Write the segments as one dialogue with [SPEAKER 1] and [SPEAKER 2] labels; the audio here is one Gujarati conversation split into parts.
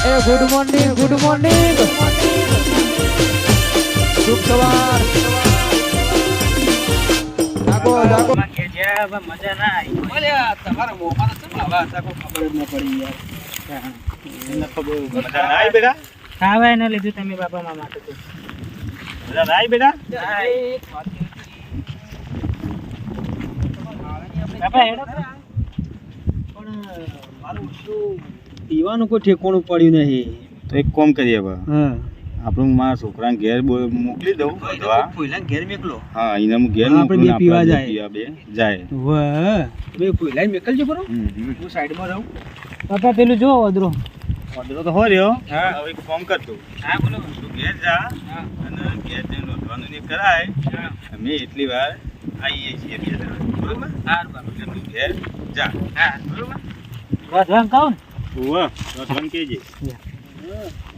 [SPEAKER 1] એ ગુડ મોર્નિંગ શુભ સવાર જાગો
[SPEAKER 2] કે જે મજા ના આવી
[SPEAKER 1] અલ્યા તમારા મોમાં તો શું આવા હતા કોઈ ખબર જ ન પડી યાર એને ખબર
[SPEAKER 3] મજા ના આવી બેટા
[SPEAKER 2] ખાવા એને લીધું તમે બાપા મામા તો
[SPEAKER 3] મજા ના આવી બેટા
[SPEAKER 2] બાપા હેડો
[SPEAKER 1] પણ મારું શું પીવાનું કોઈ ઠેકોણું પડ્યું નહીં
[SPEAKER 3] તો એક કામ કરીએ હવે
[SPEAKER 1] હા
[SPEAKER 3] આપણું મારા છોકરાને ઘેર મોકલી દઉં દવા
[SPEAKER 1] પહેલા ઘેર મેકલો
[SPEAKER 3] હા એને હું ઘેર
[SPEAKER 1] આપણે
[SPEAKER 3] મોકલું
[SPEAKER 1] બે પીવા જાય.
[SPEAKER 3] પીવા બે જાય
[SPEAKER 1] વાહ બે પહેલા મેકલજો બરો
[SPEAKER 3] હમ.
[SPEAKER 1] હું સાઈડમાં રહું
[SPEAKER 2] બાપા પેલું જો અદરો
[SPEAKER 3] ઓર્ડર તો હોય રહ્યો
[SPEAKER 1] હા.
[SPEAKER 3] હવે એક કામ કરતો
[SPEAKER 2] હા બોલો
[SPEAKER 3] તું ઘેર જા
[SPEAKER 1] હા.
[SPEAKER 3] અને ઘેર જઈને નોંધવાનું ને કરાય અમે એટલી વાર આવીએ છીએ બે જણા બરોબર એટલે તું ઘેર જા
[SPEAKER 2] હા
[SPEAKER 3] બરોબર
[SPEAKER 2] વધવાન કહું
[SPEAKER 3] ઓવા નોંધવાનું કહેજે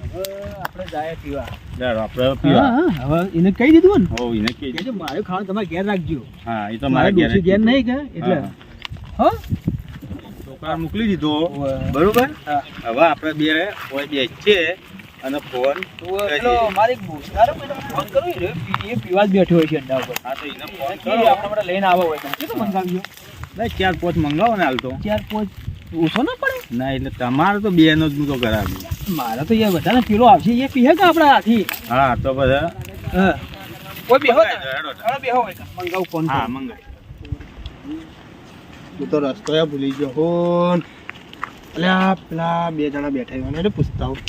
[SPEAKER 1] હવે આપણે જાય પીવા
[SPEAKER 3] ચાલો આપણે પીવા
[SPEAKER 1] હવે એને કહી દીધું ને
[SPEAKER 3] હોવ એને કહેજે
[SPEAKER 1] કે મારે ખાવાનું તમારે ઘેર રાખજો
[SPEAKER 3] હા એ તો
[SPEAKER 1] મારે
[SPEAKER 3] મારા
[SPEAKER 1] ડોશી ઘેર નહીં કે એટલે
[SPEAKER 3] હા.
[SPEAKER 1] હા
[SPEAKER 3] છોકરા મોકલી દીધો
[SPEAKER 1] ઓવે.
[SPEAKER 3] બરોબર
[SPEAKER 1] હા.
[SPEAKER 3] હવે આપણે બે હોય બે છે અને ફોન
[SPEAKER 1] પેલો મારી દોસ્તારો પેલો ફોન કરું એ પીવા જ બેઠો હોય છે અંડા ઉપર
[SPEAKER 3] હા તો એને ફોન
[SPEAKER 1] કે
[SPEAKER 3] કરો
[SPEAKER 1] આપણે માટે લઈને આવો હોય તો કેટલું મંગાવ્યો
[SPEAKER 3] ભાઈ 4-5 મંગાવો ને હાલ તો
[SPEAKER 1] 4-5 ઓછો ના પડે
[SPEAKER 3] ના એટલે તમારે તો બે નો જ હું તો કરાવ્યું
[SPEAKER 1] મારે તો યાર બધાને પીલો આવશે એ પીહે કે આપણા હાથી
[SPEAKER 3] હા તો બધા
[SPEAKER 1] હા કોઈ બેહો
[SPEAKER 3] હેડો, હેડો.
[SPEAKER 1] બેહો હોય તો મંગાવું ફોન
[SPEAKER 3] હા મંગાઈ
[SPEAKER 4] તું તો રસ્તો ભૂલી ગયો હોન એટલે આ પેલા બે જણા બેઠા હોય ને એટલે પૂછતા હું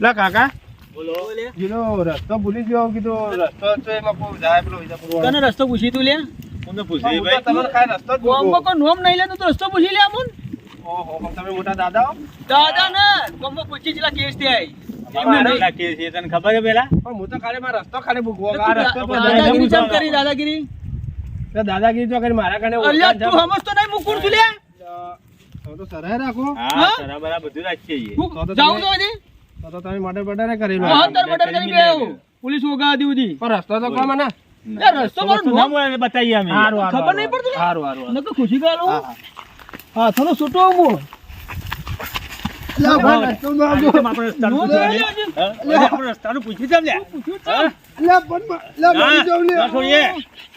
[SPEAKER 4] લા કાકા
[SPEAKER 3] બોલો
[SPEAKER 4] જીલો રસ્તો ભૂલી ગયો કીધું રસ્તો છે એમાં કોઈ જાય પેલો વિજાપુર
[SPEAKER 1] તને રસ્તો પૂછી તું લે
[SPEAKER 3] તમને પૂછી ભાઈ
[SPEAKER 4] તમારે કાંઈ રસ્તો જ
[SPEAKER 1] ગોમમાં
[SPEAKER 4] ભૂલો.
[SPEAKER 1] કોઈ નોમ નહીં લે તો રસ્તો પૂછી લે અમુન
[SPEAKER 4] ઓહો પણ તમે મોટા દાદા હો?
[SPEAKER 1] દાદા ને ગોમમાં પૂછી જેલા કેસ થી આવી
[SPEAKER 3] અમારા આટલા કેસ છે તને ખબર છે પેલા
[SPEAKER 4] પણ હું તો ખાલી મારો રસ્તો ખાલી ભૂગવો આ રસ્તો પર
[SPEAKER 1] દાદાગીરી ચમ કરી દાદાગીરી
[SPEAKER 4] દાદાગીરી તો કરી મારા કારણે
[SPEAKER 1] અલ્યા તું સમજતો નહીં મુકુણ છું લે
[SPEAKER 4] તો તો સરાય રાખો
[SPEAKER 3] હા
[SPEAKER 1] હા?
[SPEAKER 3] બરાબર બધું રાખીએ છીએ
[SPEAKER 1] હું
[SPEAKER 4] તો
[SPEAKER 1] જાઉં
[SPEAKER 4] તમે-
[SPEAKER 1] તો હજી
[SPEAKER 4] તો તમે મર્ડર બર્ડર કરેલું
[SPEAKER 3] હા.
[SPEAKER 1] મહત્તર મર્ડર કરી બે આવું પોલીસ વગા દી ઉધી
[SPEAKER 4] પણ રસ્તો તો કોણ મને
[SPEAKER 1] એ રસ્તો મારો
[SPEAKER 3] તો
[SPEAKER 1] નોમ
[SPEAKER 3] ના મળે બતાવીએ અમે
[SPEAKER 1] ખબર નહીં પડતી
[SPEAKER 4] હારું હારું
[SPEAKER 1] નકર ખુશી ગાલો
[SPEAKER 4] હા,
[SPEAKER 1] હા થોડો છૂટો હું
[SPEAKER 4] લા ભાઈ રસ્તો ના આપજો.
[SPEAKER 3] આપણે રસ્તાનું પૂછ્યું ને? હા? આપણે રસ્તાનું પૂછ્યું છે ને? હા?
[SPEAKER 4] લા પણ લા મરી જાઉં લે
[SPEAKER 3] ના છોડીએ.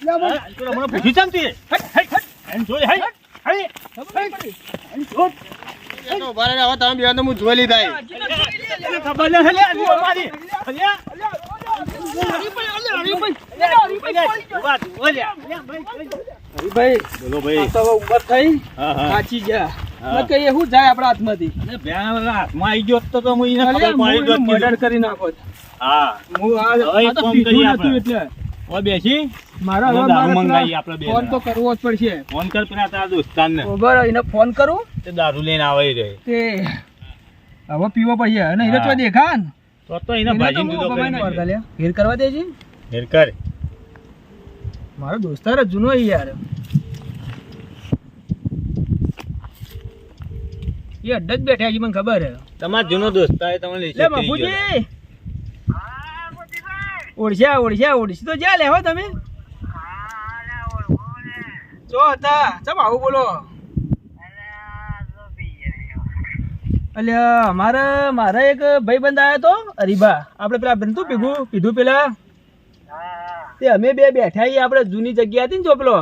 [SPEAKER 4] લા પણ
[SPEAKER 3] હા? તો હમણાં પૂછ્યું છે ને તું? હટ, હટ, હટ. એમ જોઈ, હટ, હટ.
[SPEAKER 4] એ તો ઉભા રહીને હવે તમે બે તો હું જોઈ લીધા એ.
[SPEAKER 3] તને ખબર નથી લે, આ જુઓ મારી. અલ્યા. ઉભા તું, ઓલ્યા.
[SPEAKER 1] હરીભાઈ
[SPEAKER 3] બોલો ભાઈ.
[SPEAKER 1] તો હવે ઉંમર થઈ
[SPEAKER 3] હા, હા.
[SPEAKER 1] સાચી ગયા
[SPEAKER 3] હા.
[SPEAKER 1] ન કહીએ શું જાય આપણા હાથમાંથી
[SPEAKER 3] અને ભ્યા હાથમાં આવી ગયો હોત તો હું એને ખબર પડી જોત
[SPEAKER 1] મર્ડર
[SPEAKER 3] કીધું.
[SPEAKER 1] કરી નાખો
[SPEAKER 3] હા.
[SPEAKER 1] હું આ
[SPEAKER 3] હવે
[SPEAKER 1] આ તો
[SPEAKER 3] ફોન
[SPEAKER 1] પીધું
[SPEAKER 3] કરીએ
[SPEAKER 1] નતું
[SPEAKER 3] આપણે.
[SPEAKER 1] એટલે
[SPEAKER 3] હવે બેસી
[SPEAKER 1] મારા
[SPEAKER 3] હવે
[SPEAKER 1] હવે
[SPEAKER 3] દારૂ
[SPEAKER 1] મારે
[SPEAKER 3] મંગાવીએ આપણે બે
[SPEAKER 1] ફોન તો
[SPEAKER 3] જણા.
[SPEAKER 1] કરવો જ પડશે
[SPEAKER 3] ફોન કર પેલા તારા દોસ્તારને.
[SPEAKER 1] બરાબર એને ફોન કરું
[SPEAKER 3] તે દારૂ લઈને આવે રહે.
[SPEAKER 1] તે હવે પીવો પડશે અને એને તો
[SPEAKER 3] હા.
[SPEAKER 1] દેખા ને
[SPEAKER 3] તો એને ભાજીને
[SPEAKER 1] એને તો
[SPEAKER 3] જુદો
[SPEAKER 1] હું
[SPEAKER 3] કરીને
[SPEAKER 1] ગમાઈને
[SPEAKER 3] મેલ્યો.
[SPEAKER 1] વળગા લે. ઘેર કરવા દેજે
[SPEAKER 3] હેર કર.
[SPEAKER 1] મારો દોસ્તાર જ જૂનો ઈ યાર એ અડ્ડા જ બેઠા છે મને ખબર હે
[SPEAKER 3] તમારો જૂનો દોસ્તાર એ તમને
[SPEAKER 1] લે
[SPEAKER 3] લેશે
[SPEAKER 1] બાપુજી ઓળશી તો જ્યાં લેવો તમે જો હતા ચમ આવું બોલો અલ્યા મારે એક ભાઈબંધ આવ્યો તો હરીભા આપણે પેલા બનતું પીધું પેલા તે અમે બે બેઠા છીએ આપણે જૂની જગ્યા હતી ને જો પેલો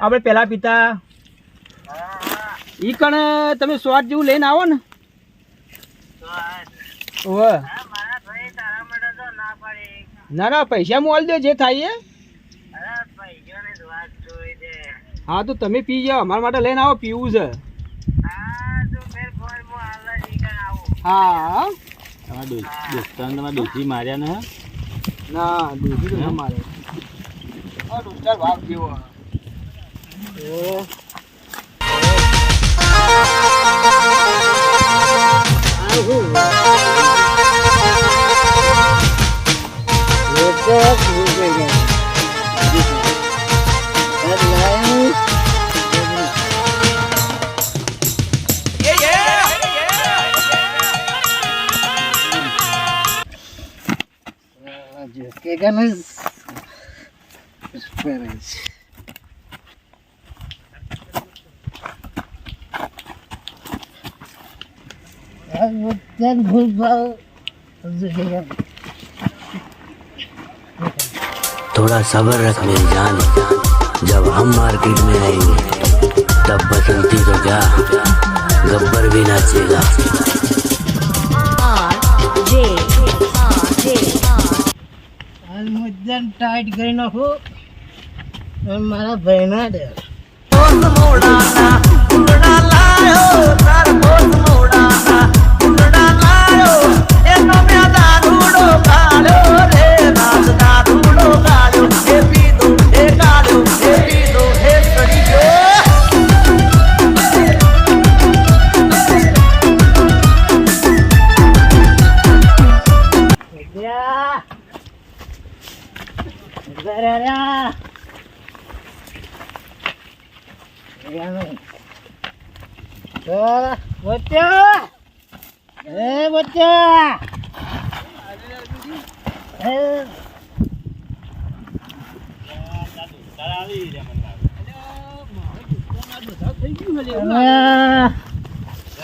[SPEAKER 1] આપણે પેલા પિતા ઈ કણ તમે શોર્ટ જેવું લઈને આવો ને ઓવે ના ના પૈસા મોલ દે જે થાય એ હા તો તમે પી જાઓ અમારા માટે લઈને આવો પીવું છે હા
[SPEAKER 3] તમારા દોસ્તારને તમારા ડોશી માર્યા ને
[SPEAKER 1] ના દૂધી તો ના મારે હા દોસ્તાર ભાગ જેવો
[SPEAKER 5] थोड़ा सब्र रख मेरी जान, जब हम मार्केट में आएंगे तब बसंती तो क्या गब्बर भी नाचेगा।
[SPEAKER 2] ટાઈટ કરી નાખો મારા ભાઈ ના દે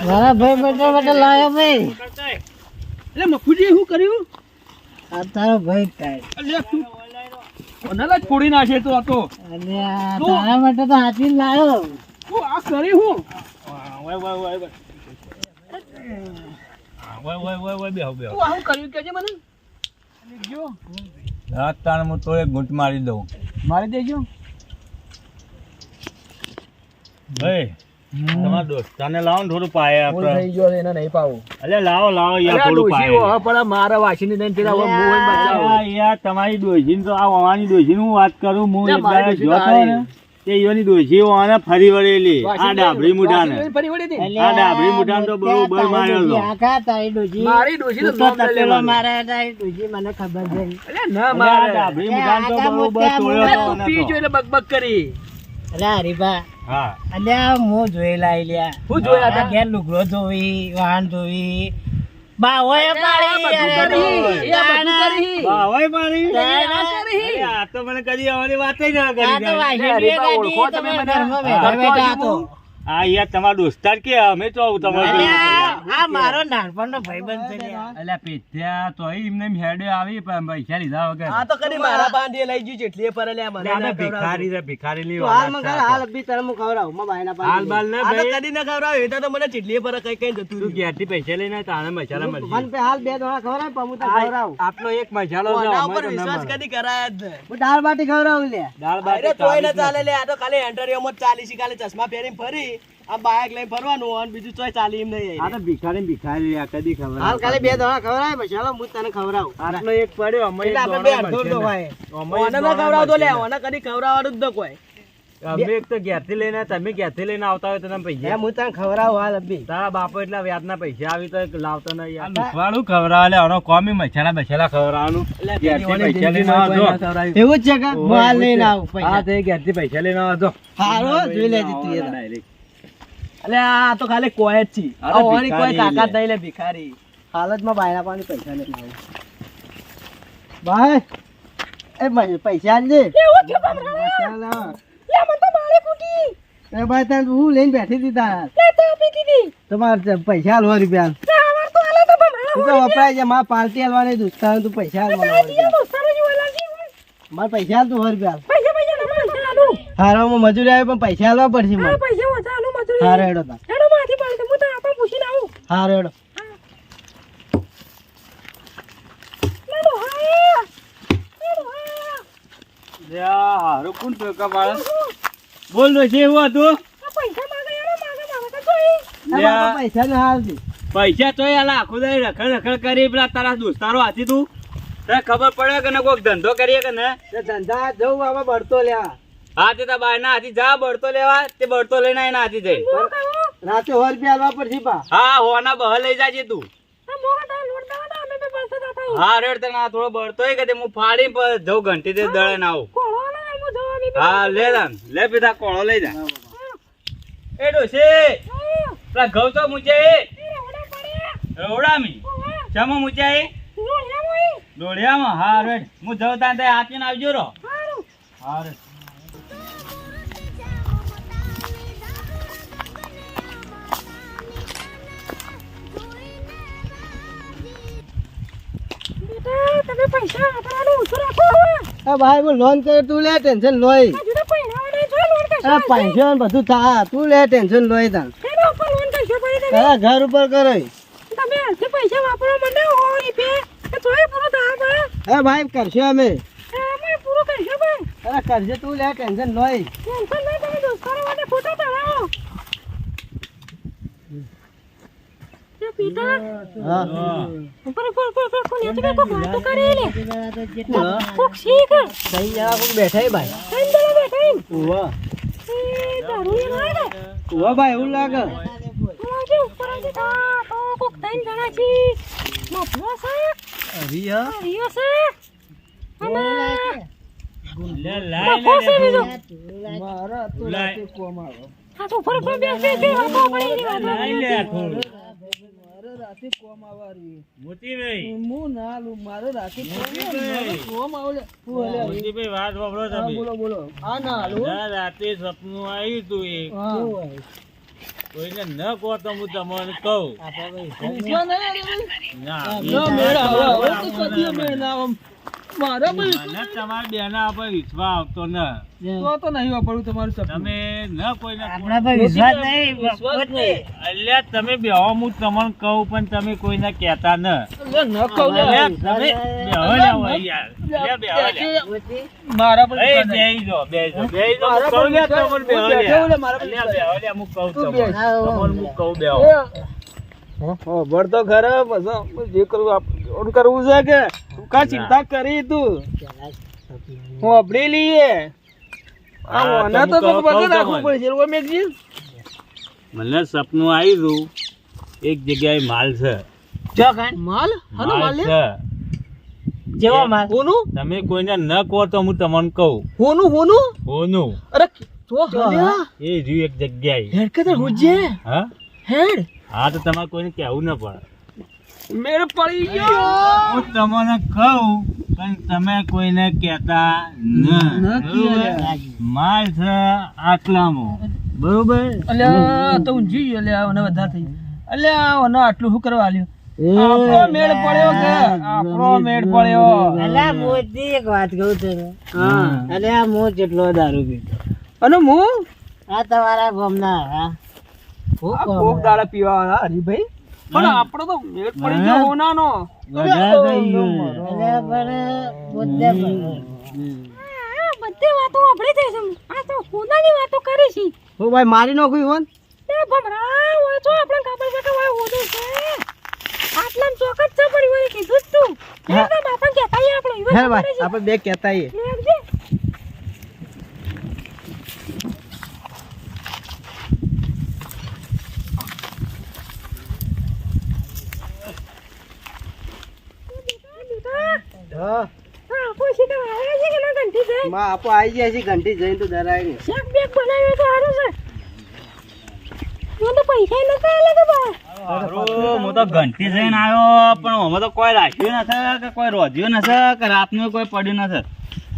[SPEAKER 2] મારા ભાઈ બધા લાયો ભાઈ
[SPEAKER 1] એટલે મફુજી શું કર્યું?
[SPEAKER 2] આ તારો ભાઈ ટાઈટ
[SPEAKER 1] એટલે તું ઓનાલા જ ફોડી નાખે તો આ તો.
[SPEAKER 2] અને આ તારા માટે તો હાથી લાયો
[SPEAKER 1] તું આ કરી હું? તું આ શું કર્યું કેજે મને? જો
[SPEAKER 3] રાતતાણ હું તો એક ઘૂંટ મારી દઉં.
[SPEAKER 1] મારી દેજો.
[SPEAKER 3] ભાઈ તમારા દોસ્તાને લાવો ને થોડું પાયે
[SPEAKER 1] ભૂલ
[SPEAKER 3] આપણે.
[SPEAKER 1] થઈ ગયો છે, એને નહીં પાવું.
[SPEAKER 3] અલે લાવો લાવો યાર
[SPEAKER 1] અરે આ
[SPEAKER 3] થોડું
[SPEAKER 1] ડોશી
[SPEAKER 3] પાયે.
[SPEAKER 1] ઓહો પણ મારા વાસીની દઈને પેલા હવે મોહ હોય બચાવો.
[SPEAKER 3] યાર તમારી ડોશીની તો આ ઓવાની ડોશીની હું વાત કરું. હું
[SPEAKER 1] ના,
[SPEAKER 3] એક
[SPEAKER 1] મારી
[SPEAKER 3] દાડે
[SPEAKER 1] ડોશી
[SPEAKER 3] જોતો
[SPEAKER 1] તો
[SPEAKER 3] ને તે ઈયોની ડોશી ઓવાને ફરી વળેલી. આ
[SPEAKER 1] વાસીની
[SPEAKER 3] ડાભરી મુઢાને.
[SPEAKER 1] વાસીની ફરી વળી હતી.
[SPEAKER 3] આ ડાભરી મુઢાને તો બરોબર માર્યો હતો.
[SPEAKER 2] આખા તારી ડોજી
[SPEAKER 1] મારી ડોશી તો
[SPEAKER 2] તું તો
[SPEAKER 1] નામ ના
[SPEAKER 2] તપેલો
[SPEAKER 1] લેવાનું.
[SPEAKER 2] મારે તારી ડોજી મને ખબર છે
[SPEAKER 1] અલે ના
[SPEAKER 3] અરે આ
[SPEAKER 1] મારે.
[SPEAKER 3] ડાભરી મુઢાને તો
[SPEAKER 2] આખા
[SPEAKER 3] બરોબર
[SPEAKER 2] મોટા
[SPEAKER 3] તોડ્યો
[SPEAKER 1] અલે
[SPEAKER 3] હતો
[SPEAKER 1] તું
[SPEAKER 3] ને
[SPEAKER 1] પી
[SPEAKER 3] તો.
[SPEAKER 1] જો એટલે બકબક કરી.
[SPEAKER 2] અલ્યા હરીભા
[SPEAKER 3] હા
[SPEAKER 2] અલ્યા હું જોયેલા લ્યા
[SPEAKER 1] હું જોયા
[SPEAKER 2] આ
[SPEAKER 1] હતા?
[SPEAKER 2] ઘેર લુગડો ધોવી વાહન ધોવી બાહોએ પાડી
[SPEAKER 1] બધું
[SPEAKER 2] અરે
[SPEAKER 1] કરી.
[SPEAKER 2] ડોહી.
[SPEAKER 1] એ બધું કરી.
[SPEAKER 3] વાહ, હોય મારી.
[SPEAKER 2] ના
[SPEAKER 1] કરી.
[SPEAKER 3] અરે આ તો મને કદી આવવાની વાત જ ના
[SPEAKER 2] આ
[SPEAKER 3] કરી
[SPEAKER 2] તો
[SPEAKER 3] જાય.
[SPEAKER 2] વાસી
[SPEAKER 1] હરીભા,
[SPEAKER 2] બે
[SPEAKER 1] ઓળખો
[SPEAKER 2] ગાડી
[SPEAKER 1] તમે
[SPEAKER 2] તમે
[SPEAKER 1] મને?
[SPEAKER 2] ઘરમાં
[SPEAKER 3] હા.
[SPEAKER 2] બેઠા બેઠા હતો
[SPEAKER 3] આ યાર તમારા દોસ્તાર કે અમે તો આવું તમારે
[SPEAKER 2] અલ્યા આ મારો નાનપણનો ભાઈબંધ છે લ્યા.
[SPEAKER 3] અલ્યા પેથ્યા તો એમને હેડે આવી પણ પૈસા લીધા વગર.
[SPEAKER 1] આ તો કદી મારા બાંધીએ લઈ ગયું જેટલી પર લે મને
[SPEAKER 3] અલ્યા,
[SPEAKER 1] ના
[SPEAKER 3] આ ભિખારી છે, ભિખારીની
[SPEAKER 2] તું હાલ
[SPEAKER 3] વાત
[SPEAKER 2] મગાર
[SPEAKER 3] છે આ
[SPEAKER 2] હાલ
[SPEAKER 3] તો.
[SPEAKER 2] અભી તને હું ખવડાવું માં બાયના
[SPEAKER 3] હાલ
[SPEAKER 2] પાડી
[SPEAKER 3] બાલ ને
[SPEAKER 1] આ તો
[SPEAKER 3] ભાઈ.
[SPEAKER 1] કદી ના ખવડાવે એટલે તો મને ચીટલી પર કઈ કઈ જતું
[SPEAKER 3] તું
[SPEAKER 1] રહ્યું.
[SPEAKER 3] ઘેરથી પૈસા લઈને તારે મસાલા
[SPEAKER 2] મન
[SPEAKER 3] મળશે.
[SPEAKER 2] પે હાલ બે દોણા ખવડાવ પણ હું તને ખવડાવું
[SPEAKER 3] આટલો એક મસાલો છે,
[SPEAKER 1] આના
[SPEAKER 3] અમે
[SPEAKER 1] ઉપર
[SPEAKER 3] તો ના
[SPEAKER 1] વિશ્વાસ
[SPEAKER 3] મળે.
[SPEAKER 1] કદી કરાય જ નહીં.
[SPEAKER 2] હું દાળ બાટી ખવડાવું લે
[SPEAKER 3] દાળ ભાત
[SPEAKER 1] અરે તોય ના
[SPEAKER 3] ચાલીસ
[SPEAKER 1] ચાલે લે આ તો ખાલી એન્ટરીઓમાં જ ચાલી છે ખાલી ચશ્મા પહેરીને ફરી આ બાઇક લઈને ફરવાનું અને બીજું તોય ચાલી એમ નહીં
[SPEAKER 3] આ તો ભિખારી ભિખારી આ કદી ખબર
[SPEAKER 2] હાલ ખાલી બે દોણા ખવડાય મસાલો હું તને ખવડાવું
[SPEAKER 3] આટલો એક પડ્યો અમે
[SPEAKER 1] એટલે
[SPEAKER 3] એક
[SPEAKER 1] આપણે બે
[SPEAKER 3] દોણો
[SPEAKER 1] અડધો
[SPEAKER 3] મળશે
[SPEAKER 1] તો
[SPEAKER 3] ને.
[SPEAKER 1] હોય.
[SPEAKER 3] અમે એક
[SPEAKER 1] ઓને ના
[SPEAKER 3] દોણો
[SPEAKER 1] ખવડાવતો લે
[SPEAKER 3] મળશે ને.
[SPEAKER 1] ઓને કદી ખવડાવવાનું જ ન કોઈ.
[SPEAKER 3] અમે એક તો ઘેરથી લઈને તમે ઘેરથી લઈને આવતા હોય તો તમે પૈસા
[SPEAKER 2] હું તને ખવડાવું હાલ અભી
[SPEAKER 3] તારા બાપો એટલા વ્યાજના પૈસા આવી તો એક લાવતો નહીં યાર. લુખવાડું ખવડાવે લે આનો કોમી મસાલા બસાલા ખવડાવવાનું. ઘેરથી પૈસા લઈને આવજો.
[SPEAKER 2] એવું જ છે કે હું હાલ લઈને આવું
[SPEAKER 3] હા
[SPEAKER 2] પૈસા
[SPEAKER 3] તે ઘેરથી પૈસા લઈને આવજો.
[SPEAKER 2] હારું જોઈ લેજે તું એ તો.
[SPEAKER 3] Direct.
[SPEAKER 1] એટલે આ તો ખાલી કોઈ જ છે
[SPEAKER 3] આ તો
[SPEAKER 1] આ ઓની કોઈ
[SPEAKER 3] ભિખારી
[SPEAKER 1] તાકાત
[SPEAKER 3] લે.
[SPEAKER 1] નહીં લે ભિખારી.
[SPEAKER 2] હાલતમાં બાયના પાણી પૈસા લઈને આવું ભાઈ એ પૈસા આલજે પૈસા લાવ. એ ભાઈ તને હું લઈને બેઠી હતી તાર તમારે પૈસા હાલવા રૂપિયા તું તો વપરાય છે મારે પાર્ટી હાલવાની દોસ્તાર તું પૈસા હાલવાના મારે પૈસા હાલ તું રૂપિયા હારો હું મજૂરી આવી પણ પૈસા હાલવા પડશે મારે હારો હેડો તાર હારો હેડો
[SPEAKER 3] લ્યા, હારું કોણ ટોકા પાડે? બોલ ડોશી, એવું હતું? લ્યા,
[SPEAKER 2] પૈસા ને હાલતી
[SPEAKER 3] પૈસા તો આલા આખું દાડી રખડ રખડ કરી પેલા તારા દોસ્તારો હાથી તું તને ખબર પડે કે ને કોઈક ધંધો કરીએ કે ને
[SPEAKER 2] ધંધા જવું બાબા બળતો લ્યા
[SPEAKER 3] હા તે તારા બાયના હાથી જા બળતો લેવા તે બળતો લઈને આવીને હાથી જઈ
[SPEAKER 2] રાતે 100 રૂપિયા હાલવા પડશે પા
[SPEAKER 3] હા હોના બહ લઈ જાજે તું હા રેડ તને આ થોડો બળતો હોય કે તે હું ફાડી જઉં ઘંટી તે દળે ના આવું હા લે લાન લે પીધા કોળો લઈ જા એ ડોશી પેલા ઘઉં તો મૂચે રોડામી ચમો મૂચે દોડિયામાં હા રેડ હું જઉં ત્યાં તે હાથીને આવજો રો હા રેડ
[SPEAKER 2] આ ભાઈ હું લોન કરે તું લે ટેન્શન લોય પૈસા ને બધું થા તું લે ટેન્શન લોય તાન ઘર ઉપર કરે હા ભાઈ કરશે અમે કરશે તું લે ટેન્શન લોય બેઠા ભાઈ ભાઈ એવું લાગે
[SPEAKER 3] રાતે સપનું આવ્યું તું એક કોઈને ન કહો તો હું તમને કહું મને તમારા બેના પર વિશ્વાસ આવતો ન
[SPEAKER 1] તો નહીં વાપરવું તમારું સપનું.
[SPEAKER 3] તમે ન કોઈને અલ્યા તમે બેહો હું તમને કહું પણ તમે કોઈને કહેતા ન
[SPEAKER 1] ન કહું લે.
[SPEAKER 3] અલ્યા, તમે બેહો લે હવે યાર. અલ્યા, બેહો લે.
[SPEAKER 1] મારા પર
[SPEAKER 3] એ બેહી જાઓ, બેહી જાઓ, બેહી જાઓ. હું કહું લે, તમને બેહો લે.
[SPEAKER 1] બેઠો લે, મારા પર
[SPEAKER 3] અલ્યા, બેહો લે, હું કહું તમને.
[SPEAKER 1] બેસ.
[SPEAKER 3] તમને હું કહું બેહો.
[SPEAKER 1] ભણતો ખરા પછી જે કરવું કરવું છે કે તું કા ચિંતા કરી તું હું અબડી લઈએ
[SPEAKER 3] હા,
[SPEAKER 1] આના તો
[SPEAKER 3] તો હું કહું
[SPEAKER 1] રાખવું
[SPEAKER 3] તમને.
[SPEAKER 1] પડશે લોકો મેગજી
[SPEAKER 3] મને સપનું આવ્યું એક જગ્યાએ માલ છે
[SPEAKER 1] માલ હાનો માલ લે
[SPEAKER 3] જેવો
[SPEAKER 1] માલ હોનું
[SPEAKER 3] તમે કોઈને ન કહો તો હું તમને કહું
[SPEAKER 1] હોનું હોનું
[SPEAKER 3] હોનું
[SPEAKER 1] અરે તો હલ્યા
[SPEAKER 3] એ રહ્યું એક જગ્યાએ
[SPEAKER 1] હેડ કે હુજે
[SPEAKER 3] હા
[SPEAKER 1] હેડ
[SPEAKER 3] હા તો તમારે કોઈને કહેવું ન પડે
[SPEAKER 1] મેળ પડી ગયો
[SPEAKER 3] હું તમને કહું પણ તમે કોઈને કહેતા ન બરોબર? માલ છે આટલામાં બરોબર
[SPEAKER 1] અલ્યા તો ઊંઘી ગયો અલ્યા મને વધારે થઈ અલ્યા ઓને આટલું શું કરવા આલ્યું આપણો મેળ પડ્યો કે આપણો મેળ પડ્યો
[SPEAKER 2] એક વાત કહું તને અલે આ મો જેટલો દારૂ પીતો
[SPEAKER 1] અને હું
[SPEAKER 2] આ તમારા ગામના
[SPEAKER 1] આ કોક દાડા પીવા વાળા હરીભાઈ પણ આપણો તો મેળ પડી ગયો હોનાનો
[SPEAKER 6] બધી વાતો આપણી થઈ છે આ તો હોનાની વાતો કરી છે
[SPEAKER 2] હું ભાઈ મારી નાખું હોન
[SPEAKER 6] એ ભમરા હોય તો આપણે ખબર છે કે હોય હોનો છે આટલામ ચોકત છે પડી હોય કીધું જ તું
[SPEAKER 2] હા.
[SPEAKER 6] એ બાપા કહેતા ઈ આપણે ઈ
[SPEAKER 2] હે
[SPEAKER 6] વાત
[SPEAKER 2] ભાઈ આપણે બે કહેતા આઈએ
[SPEAKER 6] લેવજે
[SPEAKER 2] હા
[SPEAKER 6] હા પૂછી તો આવ્યા છે કે ના ઘંટી છે
[SPEAKER 2] માં આપો આવી જાય છે ઘંટી જઈને તો ડરાય ને
[SPEAKER 6] શાક બેક બનાવ્યો તો સારું છે મને તો પૈસા નતા આલે કે બા
[SPEAKER 3] હું તો ઘંટી જઈને આવ્યો પણ અમે તો કોઈ રાખ્યું નથી કે કોઈ રોધ્યું નથી કે રાતનું કોઈ પડ્યું નથી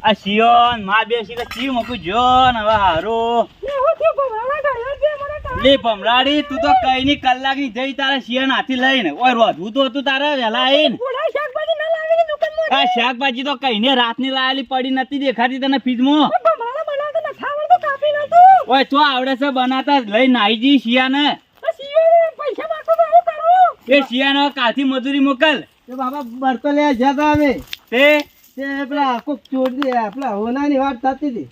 [SPEAKER 3] આ શિયોન માં બેસી કે ચી મૂકું જો ને હવે હારું
[SPEAKER 6] ને હું થયો ભમરા ઘડ્યો છે મને તો
[SPEAKER 3] લે ભમરાડી તું તો કઈ ની કલાકની જઈ તારે શિયાન હાથી લઈને ઓય રોધવું તો હતું તારે વહેલા આવીને
[SPEAKER 6] પૂરા શાકભાજી ના લાવીને દુકાનમાં
[SPEAKER 3] આ શાકભાજી તો કઈ ને રાતની લાયેલી પડી નથી દેખાતી તને ફ્રીજમાં
[SPEAKER 6] ભમરા બનાવતો નથી આવડતું કાપી નતું
[SPEAKER 3] ઓય તો આવડે છે બનાતા લઈ નાઈ જી શિયાને
[SPEAKER 6] પૈસા માંગતો તો હું કરું
[SPEAKER 3] એ શિયાને કાલથી મજૂરી મોકલ
[SPEAKER 2] તો બાબા બરતો લે જતા અમે
[SPEAKER 3] તે
[SPEAKER 2] તે પેલા કોક ચોર દે પેલા હોનાની વાત થતી હતી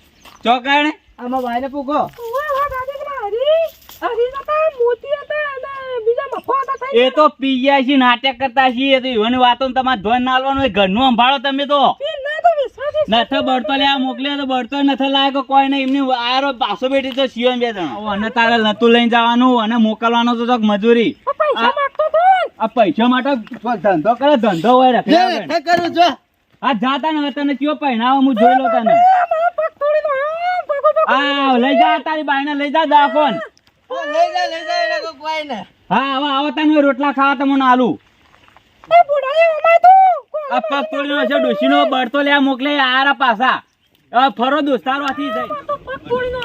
[SPEAKER 3] ચોકણ
[SPEAKER 2] આમાં ભાઈને પૂછો
[SPEAKER 6] વાહ વાહ દાદી કે હરી હરી હતા મોતી હતા અને બીજા મફો હતા
[SPEAKER 3] એ તો પીયા છે નાટક કરતા છીએ તો એવાની વાતો તમારે ધોન ના આલવાનું હોય ઘરનું સંભાળો તમે તો
[SPEAKER 6] ના તો વિશ્વાસ
[SPEAKER 3] નથ બળતો લે મોકલ્યો તો બળતો નથી લાયકો કોઈ ને એમની આરો પાછો બેઠી તો શિયો બે જણા અને તારે નતું લઈને જવાનું અને મોકલવાનું તો મજૂરી
[SPEAKER 6] પૈસા માંગતો તો
[SPEAKER 3] આ પૈસા માટે ધંધો કરે ધંધો હોય રાખે
[SPEAKER 2] લે કરું છો
[SPEAKER 3] આ જાતા ને હવે તને કયો પહેણાવો હું જોઈ લો તને
[SPEAKER 6] મારા પગ તોડી નો
[SPEAKER 3] આ લઈ જા તારી બાઈને લઈ જા દાફોન
[SPEAKER 2] લઈ જા એને કોઈ ને
[SPEAKER 3] હા હવે આવો તને રોટલા ખાવા તમને આલુ
[SPEAKER 6] એ બુડાએ અમાય તો
[SPEAKER 3] આ પગ તોડીનો છે ડોશીનો બળતો લે મોકલે આરા પાછા હવે ફરો દોસ્તારો આથી જાય
[SPEAKER 6] તો પગ તોડી નો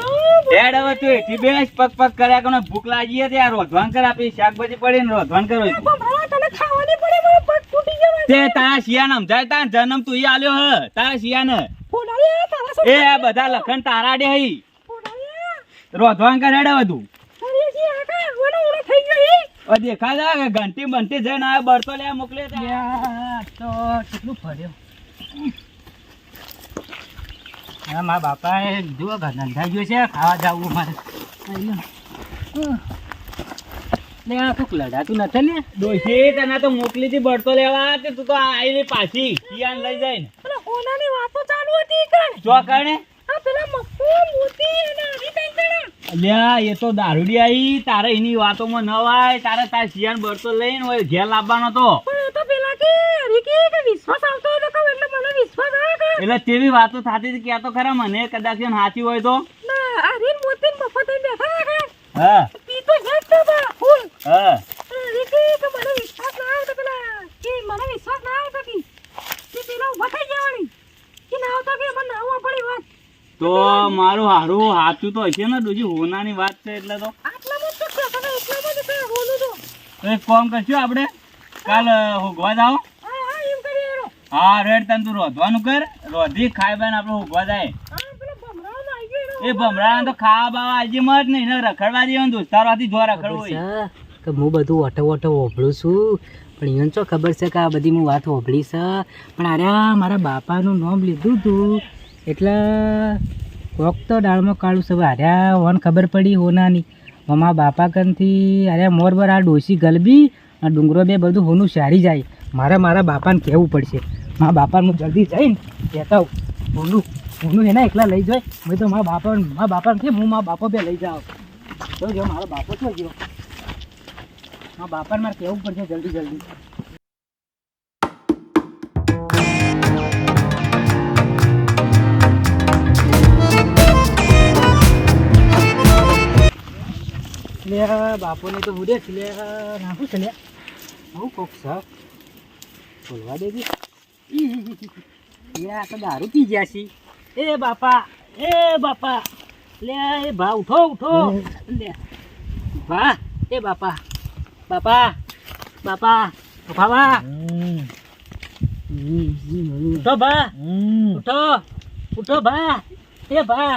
[SPEAKER 3] હેડ હવે તું એથી બેસ પગ પગ કર્યા કોને ભૂખ લાગી હતી આ રોધવાન કર આપી શાકભાજી પડી ને રોધવાન કરો
[SPEAKER 6] ભમરા તને ખાવાની પડે મારો પગ તૂટી ગયો
[SPEAKER 3] તે તારા શિયાને સમજાય તારા જન્મ તું ઈ આલ્યો હ તારા શિયાને
[SPEAKER 6] ફોડાળિયા તારા શું
[SPEAKER 3] એ આ બધા લખન તારા ડે હઈ
[SPEAKER 6] ફોડાળિયા
[SPEAKER 3] રોધવાન કરેડે બધું
[SPEAKER 6] અરે જી આકા ઓનો ઓનો થઈ ગયો
[SPEAKER 3] ઓ દેખા જા કે ઘંટી બંટી જઈને આ બળતો લે મોકલે તે.
[SPEAKER 1] તો કેટલું ફર્યો હા મારા બાપાએ જુઓ ધંધા ગયો છે ખાવા જવું મારે લે આ કોક લડાતું નથી લે
[SPEAKER 3] ડોશી તને તો મોકલી હતી બળતો લેવા તે તું તો આવીને પાછી કિયાન લઈ જાય ને
[SPEAKER 6] પેલા ઓનાની વાતો ચાલુ હતી કણ
[SPEAKER 3] જો કારણે
[SPEAKER 6] આ પેલા મક્કુ મોતી અને હરી કઈ કણ
[SPEAKER 3] અલ્યા એ તો દારૂડી આવી તારે એની વાતોમાં ન વાય તારે તાર શિયાન બળતો લઈને હોય ઘેર લાવવાનો તો
[SPEAKER 6] પણ એ તો પેલા કે હરી કે વિશ્વાસ આવતો હોય તો કહું એટલે મને વિશ્વાસ આવે કે
[SPEAKER 3] એટલે તેવી વાતો થતી હતી ક્યાં તો ખરા મને કદાચ એમ સાચી હોય તો
[SPEAKER 6] ના હરી મોતી મફત બેઠા રાખે
[SPEAKER 3] હા
[SPEAKER 6] પી તો છે જ તો બા ફૂલ
[SPEAKER 3] હા
[SPEAKER 6] હરી કે મને વિશ્વાસ ના આવતો પેલા કે મને વિશ્વાસ ના આવતો કે પેલા ઉભા થઈ જવાની કે ના આવતો કે મને ના આવવા પડી વાત
[SPEAKER 3] તો મારું હારું સાચું તો હશે ને ડોશી હોનાની વાત છે એટલે તો
[SPEAKER 6] આટલામાં જ તો તમે એટલામાં જ કઈ હોનું તો
[SPEAKER 3] તો એક કામ કરશું આપણે કાલ હોગવા જાઓ
[SPEAKER 6] હા હા એમ કરી એનો
[SPEAKER 3] હા રેડ તને તું રોધવાનું કર રોધી ખાઈ બાઈને આપણે હોગવા જાય
[SPEAKER 6] હા પેલો ભમરાનો આવી ગયો એનો
[SPEAKER 3] એ ભમરા તો ખાવા બાવા આજે મત નહીં ને રખડવા દેવાનું દોસ્તારવાથી જો રખડવું હોય
[SPEAKER 1] કે હું બધું ઓટો હોભળું છું પણ એને શું ખબર છે કે આ બધી હું વાત હોભળી છે પણ અરે મારા બાપાનું નામ લીધું હતું એટલે કોક તો ડાળમાં કાઢું છે હાર્યા ઓન ખબર પડી હોનાની મારા બાપા કનથી અરે મોરબર આ ડોસી ગલબી આ ડુંગરો બે બધું હોનું સારી જાય મારા બાપાને કહેવું પડશે મારા બાપાને હું જલ્દી જઈને કહેતા હોનું એના એકલા લઈ જાય મેં તો મારા બાપાને કે હું મારા બાપા બે લઈ જાઉં તો જો મારો બાપો છો ગયો મારા બાપાને મારે કહેવું પડશે જલ્દી લે બાપોને તો ઉડે છે લે નાખું છે લે આવું કોક છે બોલવા દે લે આ તો દારૂ પી ગયા છી એ બાપા લે એ ભા ઉઠો લે ભા એ બાપા ઉઠા ભા ઉઠો ભા ઉઠો ભા એ ભા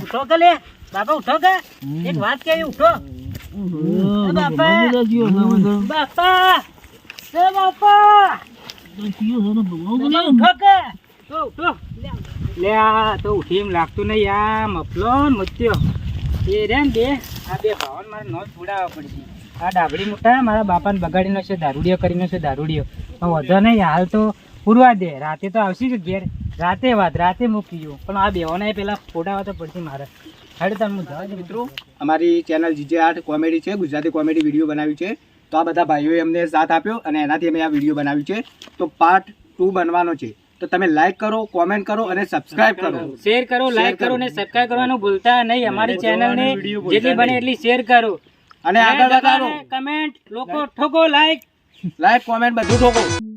[SPEAKER 1] ઉઠો કે લે બાપા ઉઠો કે એક વાત કેવી ઉઠો બાપા ઉઠો કે ઉઠો લે આ તો ઉઠી એમ લાગતું નહીં આ મફલો મત્યો એ રે ને બે આ બે ભાવન મારે નો છોડાવવા પડશે આ ડાબડી મોટા મારા બાપાને બગાડીનો છે દારૂડિયો કરીને છે દારૂડિયો પણ વધો નહીં હાલ તો પૂરવા દે રાતે તો આવશે કે ઘેર રાતે મૂકી ગયો પણ આ બેવાના પેલા ફોડાવા તો પડશે મારે હાડે તમે હું જવા દે મિત્રો
[SPEAKER 4] અમારી ચેનલ GJ8 કોમેડી છે, ગુજરાતી કોમેડી વિડીયો બનાવ્યું છે. તો આ બધા ભાઈઓએ અમને સાથ આપ્યો અને એનાથી અમે આ વિડીયો બનાવ્યું છે. તો પાર્ટ 2 બનવાનો છે. તો તમે લાઈક કરો, કોમેન્ટ કરો અને સબસ્ક્રાઇબ કરો,
[SPEAKER 1] શેર કરો, લાઈક કરો અને સબસ્ક્રાઇબ કરવાનું ભૂલતા નહીં. અમારી ચેનલને જેટલી બને એટલી શેર કરો
[SPEAKER 4] અને આગળ વધારો.
[SPEAKER 1] કમેન્ટ લોકો ઠોકો, લાઈક
[SPEAKER 4] કોમેન્ટ બધું ઠોકો.